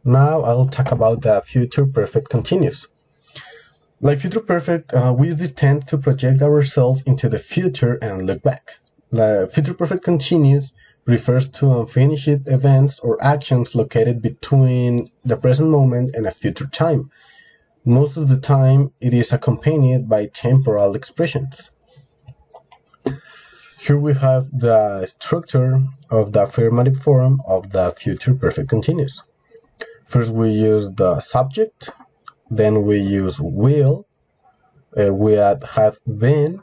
Now I'll talk about the future perfect continuous. Like future perfect, we use this tense to project ourselves into the future and look back. The future perfect continuous refers to unfinished events or actions located between the present moment and a future time. Most of the time, it is accompanied by temporal expressions. Here we have the structure of the affirmative form of the future perfect continuous. First, we use the subject, then we use will, we add have been,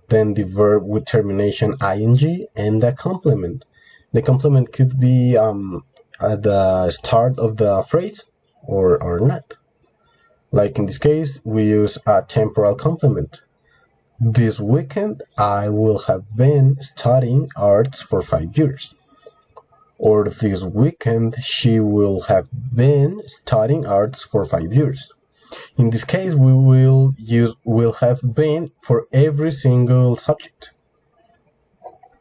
then the verb with termination ing, and the complement. The complement could be at the start of the phrase or not. Like in this case, we use a temporal complement. This weekend, I will have been studying arts for 5 years. Or this weekend, she will have been studying arts for 5 years. In this case, we will use will have been for every single subject.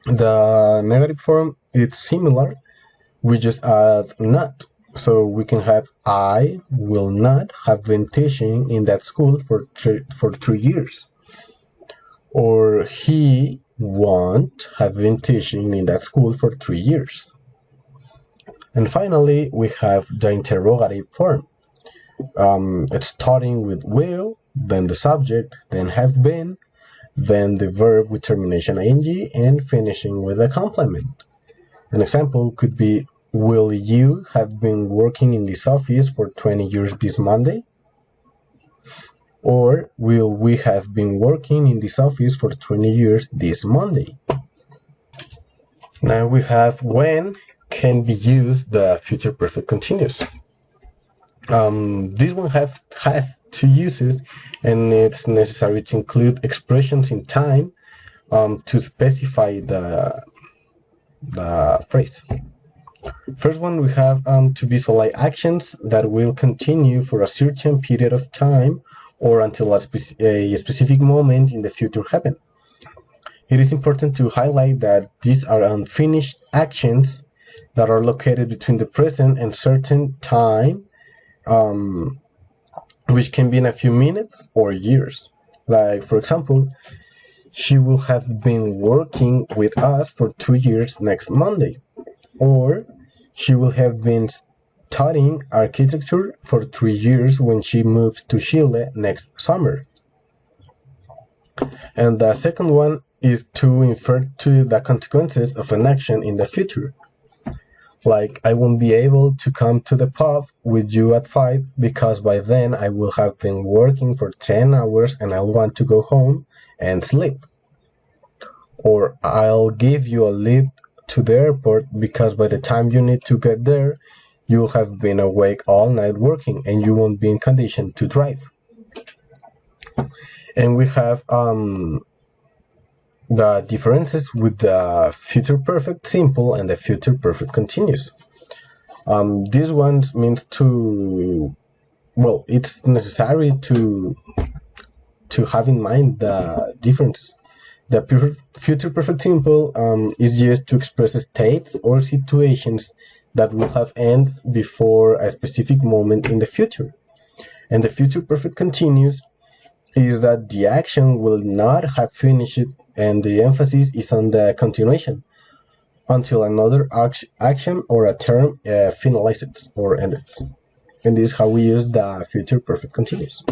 The negative form is similar. We just add not. So we can have I will not have been teaching in that school for 3 years. Or he won't have been teaching in that school for 3 years. And finally, we have the interrogative form. It's starting with will, then the subject, then have been, then the verb with termination ing, and finishing with a complement. An example could be, will you have been working in this office for 20 years this Monday? Or will we have been working in this office for 20 years this Monday? Now we have when can be used the future perfect continuous. This one has two uses, and it's necessary to include expressions in time to specify the phrase. First one, we have to visualize actions that will continue for a certain period of time or until a specific moment in the future happen. It is important to highlight that these are unfinished actions that are located between the present and certain time, which can be in a few minutes or years. Like, for example, she will have been working with us for 2 years next Monday. Or she will have been studying architecture for 3 years when she moves to Chile next summer. And the second one is to infer to the consequences of an action in the future. Like, I won't be able to come to the pub with you at 5 because by then I will have been working for 10 hours and I'll want to go home and sleep. Or I'll give you a lift to the airport because by the time you need to get there, you'll have been awake all night working and you won't be in condition to drive. And we have the differences with the future perfect simple and the future perfect continuous. This one means it's necessary to have in mind the differences. The future perfect simple is used to express states or situations that will have ended before a specific moment in the future. And the future perfect continuous is that the action will not have finished and the emphasis is on the continuation until another action or a term finalizes or ends. And this is how we use the future perfect continuous.